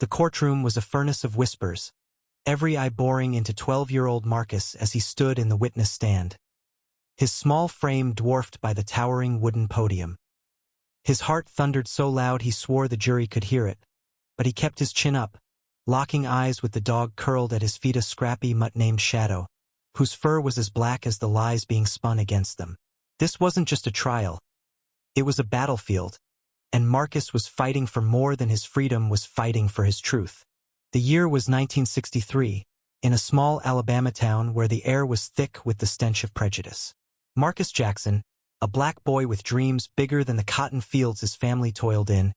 The courtroom was a furnace of whispers, every eye boring into 12-year-old Marcus as he stood in the witness stand, his small frame dwarfed by the towering wooden podium. His heart thundered so loud he swore the jury could hear it, but he kept his chin up, locking eyes with the dog curled at his feet, a scrappy mutt named Shadow, whose fur was as black as the lies being spun against them. This wasn't just a trial. It was a battlefield, and Marcus was fighting for more than his freedom, was fighting for his truth. The year was 1963, in a small Alabama town where the air was thick with the stench of prejudice. Marcus Jackson, a black boy with dreams bigger than the cotton fields his family toiled in,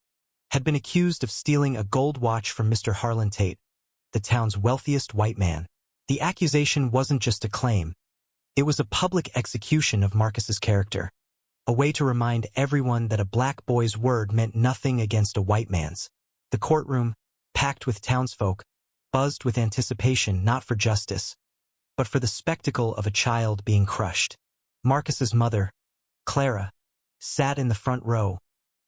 had been accused of stealing a gold watch from Mr. Harlan Tate, the town's wealthiest white man. The accusation wasn't just a claim. It was a public execution of Marcus's character, a way to remind everyone that a black boy's word meant nothing against a white man's. The courtroom, packed with townsfolk, buzzed with anticipation not for justice, but for the spectacle of a child being crushed. Marcus's mother, Clara, sat in the front row,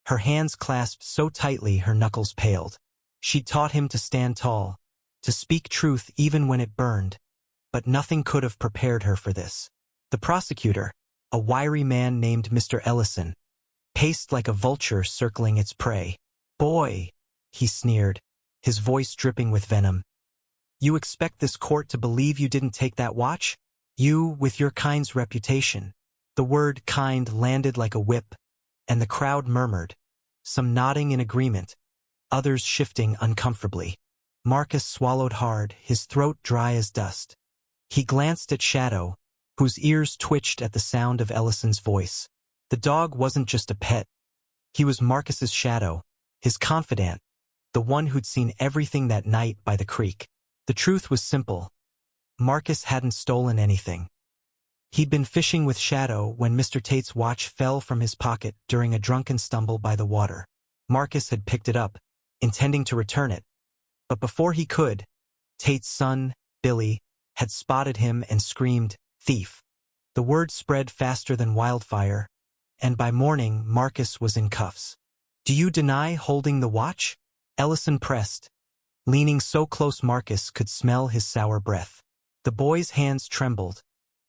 her hands clasped so tightly her knuckles paled. She'd taught him to stand tall, to speak truth even when it burned, but nothing could have prepared her for this. The prosecutor, a wiry man named Mr. Ellison, paced like a vulture circling its prey. "Boy," he sneered, his voice dripping with venom. "You expect this court to believe you didn't take that watch? You, with your kind's reputation." The word kind landed like a whip, and the crowd murmured, some nodding in agreement, others shifting uncomfortably. Marcus swallowed hard, his throat dry as dust. He glanced at Shadow, whose ears twitched at the sound of Ellison's voice. The dog wasn't just a pet. He was Marcus's shadow, his confidant, the one who'd seen everything that night by the creek. The truth was simple. Marcus hadn't stolen anything. He'd been fishing with Shadow when Mr. Tate's watch fell from his pocket during a drunken stumble by the water. Marcus had picked it up, intending to return it. But before he could, Tate's son, Billy, had spotted him and screamed, "Thief!" The word spread faster than wildfire, and by morning Marcus was in cuffs. "Do you deny holding the watch?" Ellison pressed, leaning so close Marcus could smell his sour breath. The boy's hands trembled,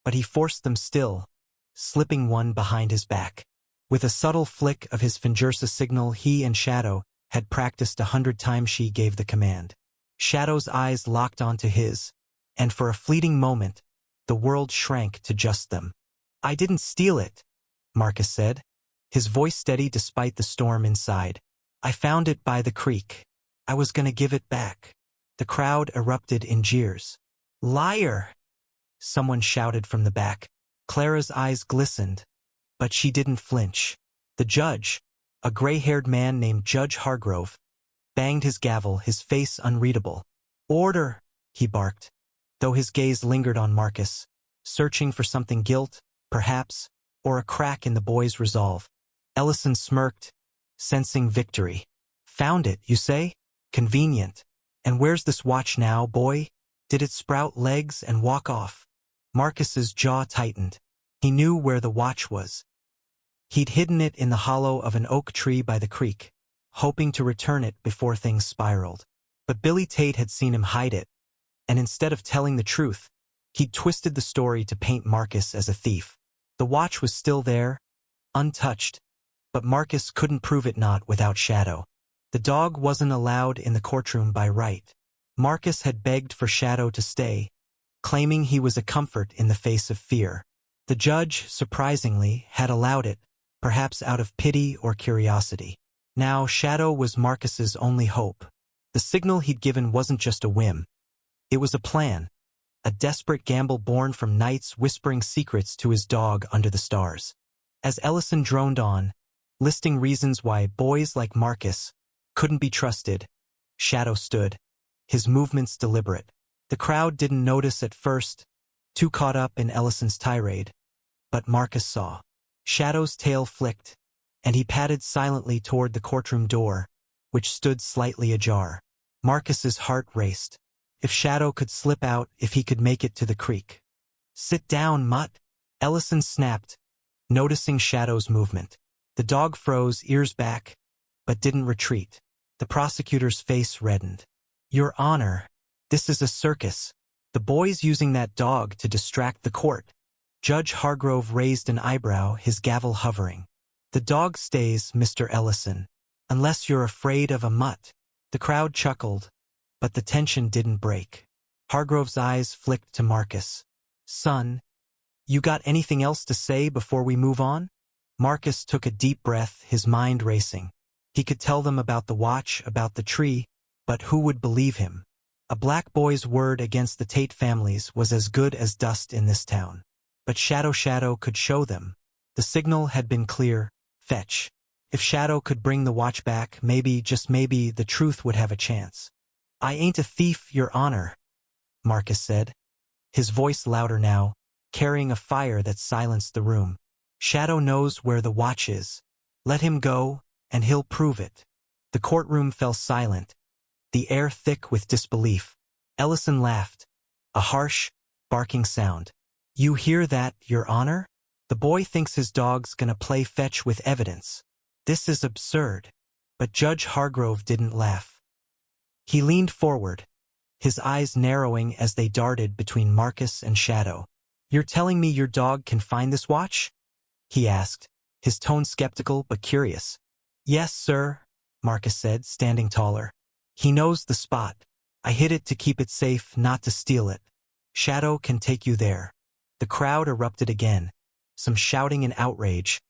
but he forced them still, slipping one behind his back. With a subtle flick of his Fingersa signal he and Shadow had practiced 100 times, she gave the command. Shadow's eyes locked onto his, and for a fleeting moment, the world shrank to just them. "I didn't steal it," Marcus said, his voice steady despite the storm inside. "I found it by the creek. I was gonna give it back." The crowd erupted in jeers. "Liar!" someone shouted from the back. Clara's eyes glistened, but she didn't flinch. The judge, a gray-haired man named Judge Hargrove, banged his gavel, his face unreadable. "Order!" he barked, though his gaze lingered on Marcus, searching for something, guilt, perhaps, or a crack in the boy's resolve. Ellison smirked, sensing victory. "Found it, you say? Convenient. And where's this watch now, boy? Did it sprout legs and walk off?" Marcus's jaw tightened. He knew where the watch was. He'd hidden it in the hollow of an oak tree by the creek, hoping to return it before things spiraled. But Billy Tate had seen him hide it, and instead of telling the truth, he'd twisted the story to paint Marcus as a thief. The watch was still there, untouched, but Marcus couldn't prove it not without Shadow. The dog wasn't allowed in the courtroom by right. Marcus had begged for Shadow to stay, claiming he was a comfort in the face of fear. The judge, surprisingly, had allowed it, perhaps out of pity or curiosity. Now Shadow was Marcus's only hope. The signal he'd given wasn't just a whim. It was a plan, a desperate gamble born from nights whispering secrets to his dog under the stars. As Ellison droned on, listing reasons why boys like Marcus couldn't be trusted, Shadow stood, his movements deliberate. The crowd didn't notice at first, too caught up in Ellison's tirade, but Marcus saw. Shadow's tail flicked, and he padded silently toward the courtroom door, which stood slightly ajar. Marcus's heart raced. If Shadow could slip out, if he could make it to the creek. "Sit down, mutt," Ellison snapped, noticing Shadow's movement. The dog froze, ears back, but didn't retreat. The prosecutor's face reddened. Your Honor, this is a circus. The boy's using that dog to distract the court. Judge Hargrove raised an eyebrow, his gavel hovering. The dog stays, Mr. Ellison. Unless you're afraid of a mutt. The crowd chuckled, but the tension didn't break. Hargrove's eyes flicked to Marcus. Son, you got anything else to say before we move on? Marcus took a deep breath, his mind racing. He could tell them about the watch, about the tree, but who would believe him? A black boy's word against the Tate families was as good as dust in this town. But Shadow could show them. The signal had been clear, fetch. If Shadow could bring the watch back, maybe, just maybe, the truth would have a chance. I ain't a thief, Your Honor, Marcus said, his voice louder now, carrying a fire that silenced the room. Shadow knows where the watch is. Let him go, and he'll prove it. The courtroom fell silent, the air thick with disbelief. Ellison laughed, a harsh, barking sound. You hear that, Your Honor? The boy thinks his dog's gonna play fetch with evidence. This is absurd. But Judge Hargrove didn't laugh. He leaned forward, his eyes narrowing as they darted between Marcus and Shadow. You're telling me your dog can find this watch? He asked, his tone skeptical but curious. Yes, sir, Marcus said, standing taller. He knows the spot. I hid it to keep it safe, not to steal it. Shadow can take you there. The crowd erupted again, some shouting in outrage,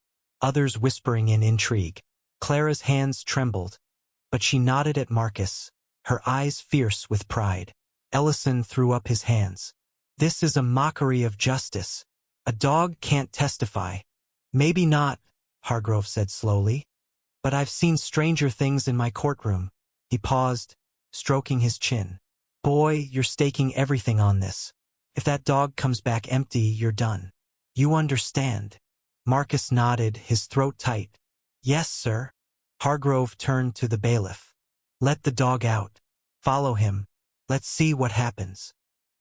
others whispering in intrigue. Clara's hands trembled, but she nodded at Marcus, her eyes fierce with pride. Ellison threw up his hands. This is a mockery of justice. A dog can't testify. Maybe not, Hargrove said slowly, but I've seen stranger things in my courtroom. He paused, stroking his chin. Boy, you're staking everything on this. If that dog comes back empty, you're done. You understand? Marcus nodded, his throat tight. Yes, sir. Hargrove turned to the bailiff. Let the dog out. Follow him. Let's see what happens.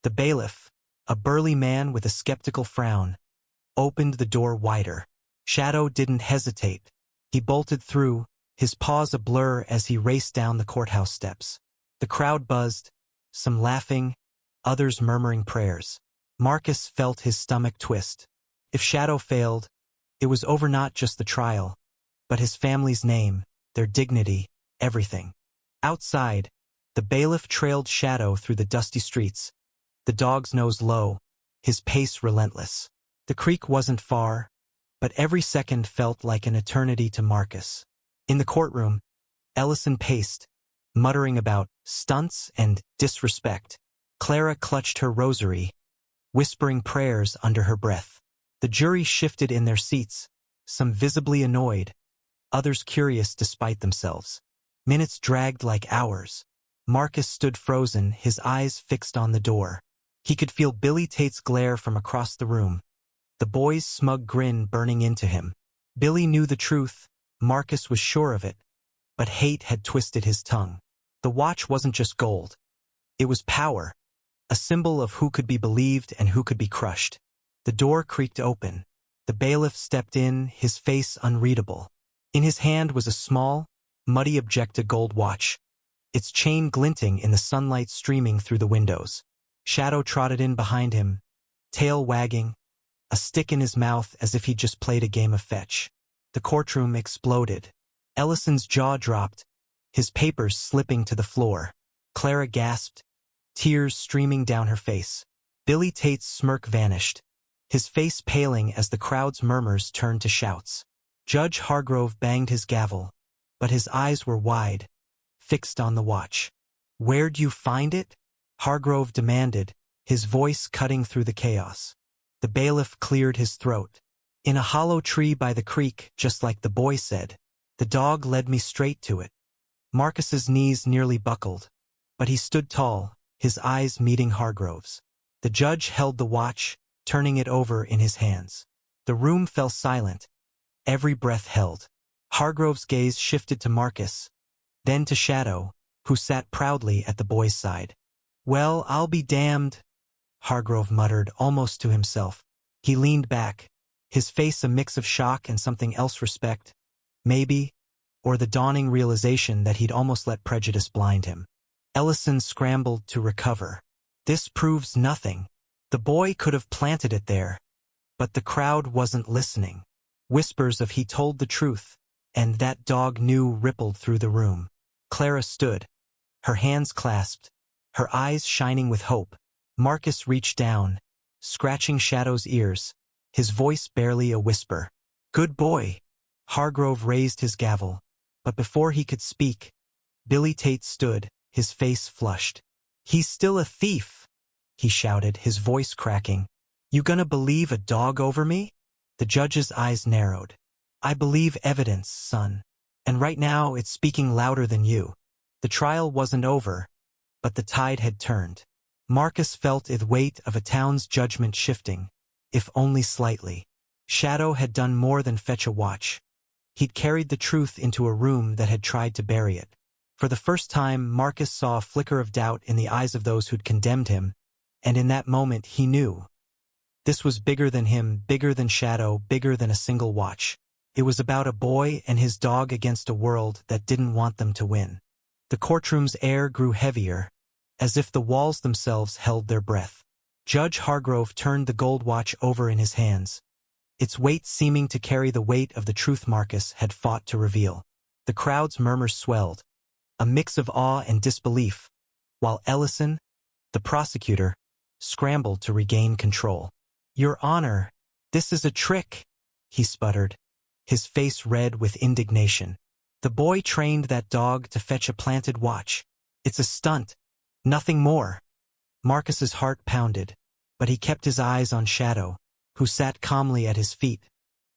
The bailiff, a burly man with a skeptical frown, opened the door wider. Shadow didn't hesitate. He bolted through, his paws a blur as he raced down the courthouse steps. The crowd buzzed, some laughing, others murmuring prayers. Marcus felt his stomach twist. If Shadow failed, it was over not just the trial, but his family's name, their dignity, everything. Outside, the bailiff trailed Shadow through the dusty streets, the dog's nose low, his pace relentless. The creek wasn't far, but every second felt like an eternity to Marcus. In the courtroom, Ellison paced, muttering about stunts and disrespect. Clara clutched her rosary, whispering prayers under her breath. The jury shifted in their seats, some visibly annoyed, others curious despite themselves. Minutes dragged like hours. Marcus stood frozen, his eyes fixed on the door. He could feel Billy Tate's glare from across the room, the boy's smug grin burning into him. Billy knew the truth, Marcus was sure of it, but hate had twisted his tongue. The watch wasn't just gold. It was power, a symbol of who could be believed and who could be crushed. The door creaked open. The bailiff stepped in, his face unreadable. In his hand was a small, muddy object, a gold watch, its chain glinting in the sunlight streaming through the windows. Shadow trotted in behind him, tail wagging, a stick in his mouth as if he'd just played a game of fetch. The courtroom exploded. Ellison's jaw dropped, his papers slipping to the floor. Clara gasped, tears streaming down her face. Billy Tate's smirk vanished, his face paling as the crowd's murmurs turned to shouts. Judge Hargrove banged his gavel, but his eyes were wide, fixed on the watch. Where'd you find it? Hargrove demanded, his voice cutting through the chaos. The bailiff cleared his throat. In a hollow tree by the creek, just like the boy said. The dog led me straight to it. Marcus's knees nearly buckled, but he stood tall, his eyes meeting Hargrove's. The judge held the watch, turning it over in his hands. The room fell silent, every breath held. Hargrove's gaze shifted to Marcus, then to Shadow, who sat proudly at the boy's side. Well, I'll be damned, Hargrove muttered almost to himself. He leaned back, his face a mix of shock and something else, respect, maybe, or the dawning realization that he'd almost let prejudice blind him. Ellison scrambled to recover. This proves nothing. The boy could have planted it there. But the crowd wasn't listening. Whispers of "he told the truth," and "that dog knew" rippled through the room. Clara stood, her hands clasped, her eyes shining with hope. Marcus reached down, scratching Shadow's ears, his voice barely a whisper. "Good boy." Hargrove raised his gavel, but before he could speak, Billy Tate stood, his face flushed. "He's still a thief," he shouted, his voice cracking. "You gonna believe a dog over me?" The judge's eyes narrowed. "I believe evidence, son. And right now it's speaking louder than you." The trial wasn't over, but the tide had turned. Marcus felt the weight of a town's judgment shifting, if only slightly. Shadow had done more than fetch a watch. He'd carried the truth into a room that had tried to bury it. For the first time, Marcus saw a flicker of doubt in the eyes of those who'd condemned him, and in that moment he knew. This was bigger than him, bigger than Shadow, bigger than a single watch. It was about a boy and his dog against a world that didn't want them to win. The courtroom's air grew heavier, as if the walls themselves held their breath. Judge Hargrove turned the gold watch over in his hands, its weight seeming to carry the weight of the truth Marcus had fought to reveal. The crowd's murmurs swelled, a mix of awe and disbelief, while Ellison, the prosecutor, scrambled to regain control. "Your Honor, this is a trick," he sputtered, his face red with indignation. "The boy trained that dog to fetch a planted watch. It's a stunt, nothing more." Marcus's heart pounded, but he kept his eyes on Shadow, who sat calmly at his feet,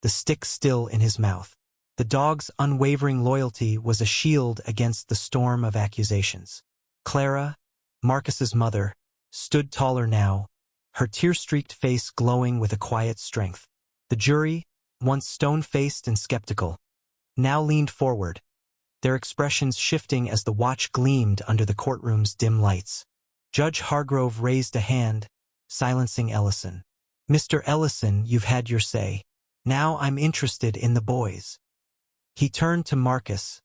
the stick still in his mouth. The dog's unwavering loyalty was a shield against the storm of accusations. Clara, Marcus's mother, stood taller now, her tear-streaked face glowing with a quiet strength. The jury, once stone-faced and skeptical, now leaned forward, their expressions shifting as the watch gleamed under the courtroom's dim lights. Judge Hargrove raised a hand, silencing Ellison. "Mr. Ellison, you've had your say. Now I'm interested in the boys." He turned to Marcus,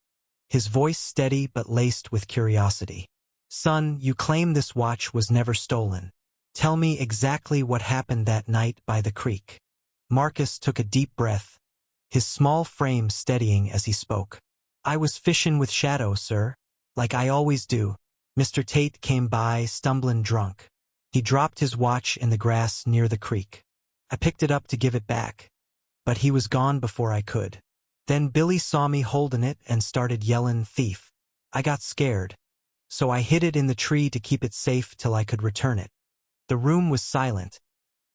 his voice steady but laced with curiosity. "Son, you claim this watch was never stolen. Tell me exactly what happened that night by the creek." Marcus took a deep breath, his small frame steadying as he spoke. "I was fishing with Shadow, sir, like I always do. Mr. Tate came by, stumbling drunk. He dropped his watch in the grass near the creek. I picked it up to give it back, but he was gone before I could. Then Billy saw me holding it and started yelling, 'Thief!' I got scared, so I hid it in the tree to keep it safe till I could return it." The room was silent,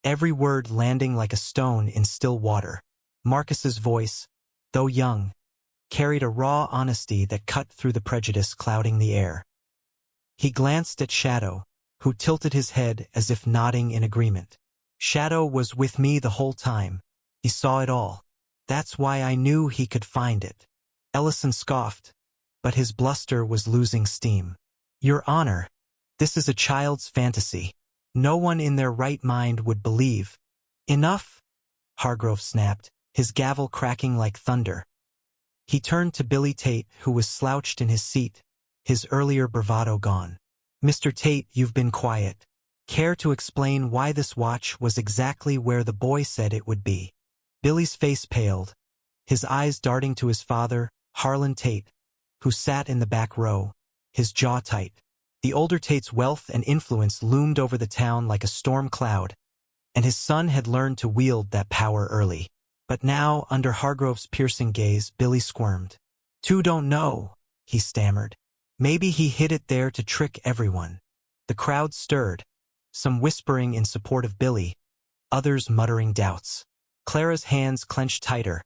every word landing like a stone in still water. Marcus's voice, though young, carried a raw honesty that cut through the prejudice clouding the air. He glanced at Shadow, who tilted his head as if nodding in agreement. "Shadow was with me the whole time. He saw it all. That's why I knew he could find it." Ellison scoffed, but his bluster was losing steam. "Your Honor, this is a child's fantasy. No one in their right mind would believe." "Enough," Hargrove snapped, his gavel cracking like thunder. He turned to Billy Tate, who was slouched in his seat, his earlier bravado gone. "Mr. Tate, you've been quiet. Care to explain why this watch was exactly where the boy said it would be?" Billy's face paled, his eyes darting to his father, Harlan Tate, who sat in the back row, his jaw tight. The older Tate's wealth and influence loomed over the town like a storm cloud, and his son had learned to wield that power early. But now, under Hargrove's piercing gaze, Billy squirmed. "Two don't know," he stammered. "Maybe he hid it there to trick everyone." The crowd stirred, some whispering in support of Billy, others muttering doubts. Clara's hands clenched tighter,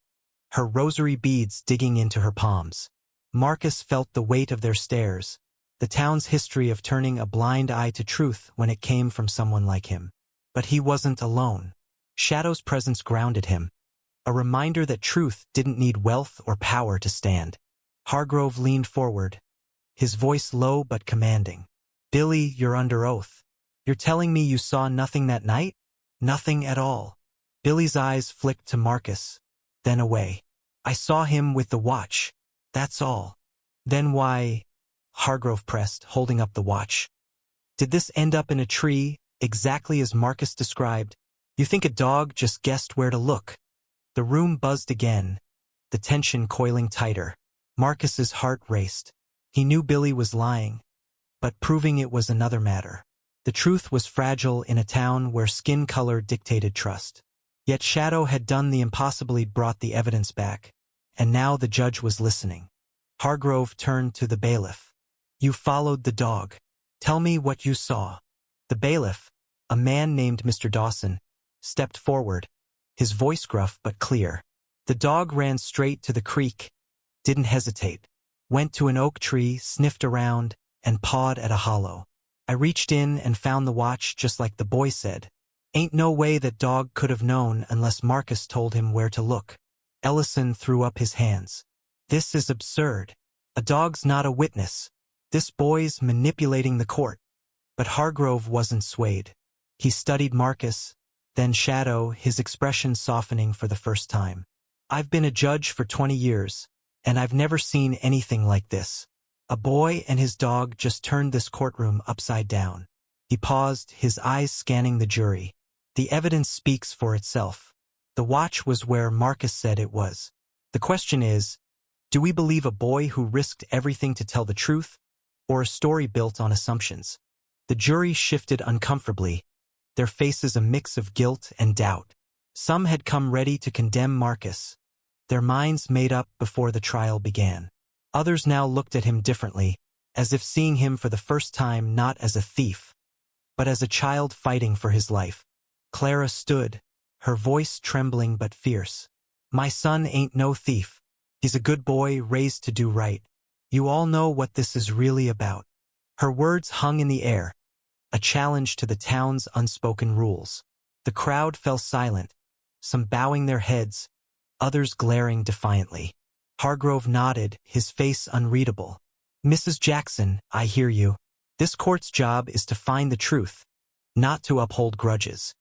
her rosary beads digging into her palms. Marcus felt the weight of their stares, the town's history of turning a blind eye to truth when it came from someone like him. But he wasn't alone. Shadow's presence grounded him, a reminder that truth didn't need wealth or power to stand. Hargrove leaned forward, his voice low but commanding. "Billy, you're under oath. You're telling me you saw nothing that night?" "Nothing at all." Billy's eyes flicked to Marcus, then away. "I saw him with the watch. That's all." "Then why—" Hargrove pressed, holding up the watch. Did this end up in a tree, exactly as Marcus described? You think a dog just guessed where to look? The room buzzed again, the tension coiling tighter. Marcus's heart raced. He knew Billy was lying, but proving it was another matter. The truth was fragile in a town where skin color dictated trust. Yet Shadow had done the impossible. He'd brought the evidence back, and now the judge was listening. Hargrove turned to the bailiff. You followed the dog. Tell me what you saw. The bailiff, a man named Mr. Dawson, stepped forward, his voice gruff but clear. The dog ran straight to the creek, didn't hesitate, went to an oak tree, sniffed around, and pawed at a hollow. I reached in and found the watch just like the boy said. Ain't no way that dog could have known unless Marcus told him where to look. Ellison threw up his hands. This is absurd. A dog's not a witness. This boy's manipulating the court. But Hargrove wasn't swayed. He studied Marcus, then Shadow, his expression softening for the first time. I've been a judge for 20 years, and I've never seen anything like this. A boy and his dog just turned this courtroom upside down. He paused, his eyes scanning the jury. The evidence speaks for itself. The watch was where Marcus said it was. The question is, do we believe a boy who risked everything to tell the truth, or a story built on assumptions? The jury shifted uncomfortably, their faces a mix of guilt and doubt. Some had come ready to condemn Marcus, their minds made up before the trial began. Others now looked at him differently, as if seeing him for the first time not as a thief, but as a child fighting for his life. Clara stood, her voice trembling but fierce. My son ain't no thief. He's a good boy raised to do right. You all know what this is really about. Her words hung in the air, a challenge to the town's unspoken rules. The crowd fell silent, some bowing their heads, others glaring defiantly. Hargrove nodded, his face unreadable. Mrs. Jackson, I hear you. This court's job is to find the truth, not to uphold grudges.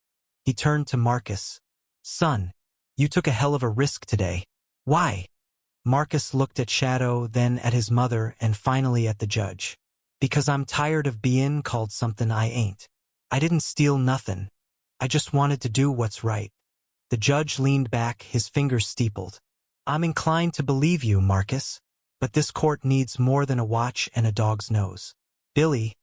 He turned to Marcus. Son, you took a hell of a risk today. Why? Marcus looked at Shadow, then at his mother, and finally at the judge. Because I'm tired of being called something I ain't. I didn't steal nothing. I just wanted to do what's right. The judge leaned back, his fingers steepled. I'm inclined to believe you, Marcus, but this court needs more than a watch and a dog's nose. Billy,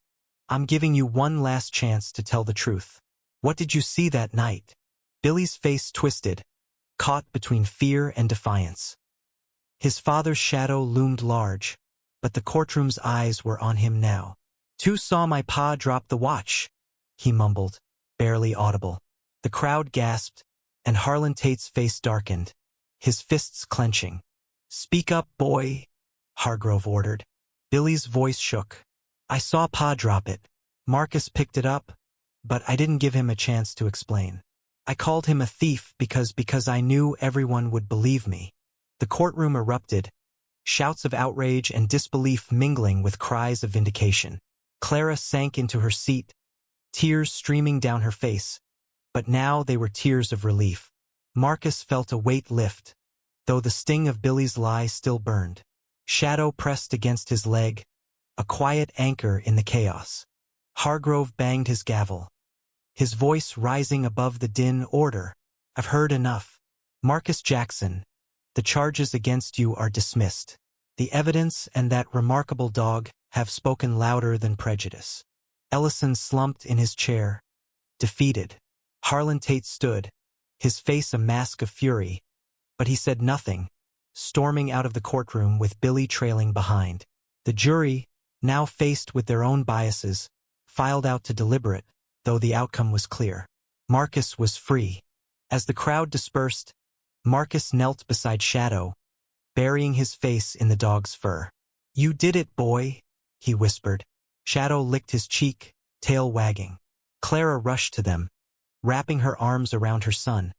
I'm giving you one last chance to tell the truth. What did you see that night? Billy's face twisted, caught between fear and defiance. His father's shadow loomed large, but the courtroom's eyes were on him now. "Two saw my pa drop the watch," he mumbled, barely audible. The crowd gasped, and Harlan Tate's face darkened, his fists clenching. "Speak up, boy," Hargrove ordered. Billy's voice shook. "I saw pa drop it." Marcus picked it up, but I didn't give him a chance to explain. I called him a thief because I knew everyone would believe me. The courtroom erupted, shouts of outrage and disbelief mingling with cries of vindication. Clara sank into her seat, tears streaming down her face, but now they were tears of relief. Marcus felt a weight lift, though the sting of Billy's lie still burned. Shadow pressed against his leg, a quiet anchor in the chaos. Hargrove banged his gavel, his voice rising above the din. "Order. I've heard enough. Marcus Jackson, the charges against you are dismissed. The evidence and that remarkable dog have spoken louder than prejudice." Ellison slumped in his chair, defeated. Harlan Tate stood, his face a mask of fury, but he said nothing, storming out of the courtroom with Billy trailing behind. The jury, now faced with their own biases, filed out to deliberate, though the outcome was clear. Marcus was free. As the crowd dispersed, Marcus knelt beside Shadow, burying his face in the dog's fur. "You did it, boy," he whispered. Shadow licked his cheek, tail wagging. Clara rushed to them, wrapping her arms around her son,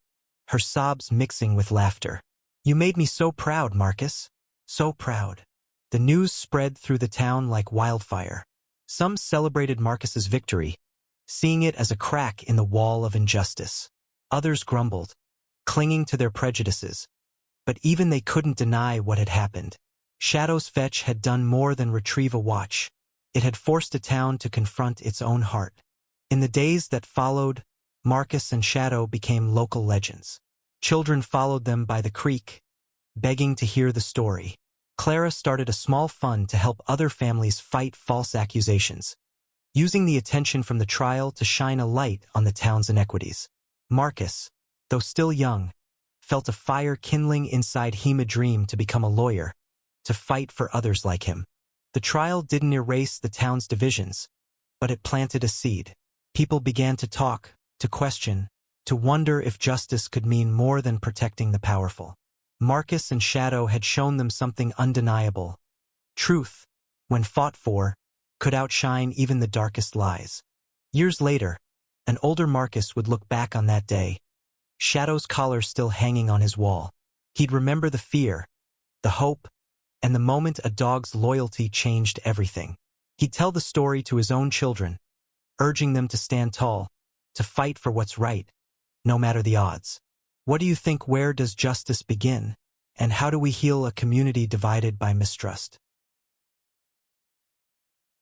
her sobs mixing with laughter. "You made me so proud, Marcus. So proud." The news spread through the town like wildfire. Some celebrated Marcus's victory, seeing it as a crack in the wall of injustice. Others grumbled, clinging to their prejudices, but even they couldn't deny what had happened. Shadow's fetch had done more than retrieve a watch. It had forced a town to confront its own heart. In the days that followed, Marcus and Shadow became local legends. Children followed them by the creek, begging to hear the story. Clara started a small fund to help other families fight false accusations, using the attention from the trial to shine a light on the town's inequities. Marcus, though still young, felt a fire kindling inside him, a dream to become a lawyer, to fight for others like him. The trial didn't erase the town's divisions, but it planted a seed. People began to talk, to question, to wonder if justice could mean more than protecting the powerful. Marcus and Shadow had shown them something undeniable. Truth, when fought for, could outshine even the darkest lies. Years later, an older Marcus would look back on that day, Shadow's collar still hanging on his wall. He'd remember the fear, the hope, and the moment a dog's loyalty changed everything. He'd tell the story to his own children, urging them to stand tall, to fight for what's right, no matter the odds. What do you think? Where does justice begin? And how do we heal a community divided by mistrust?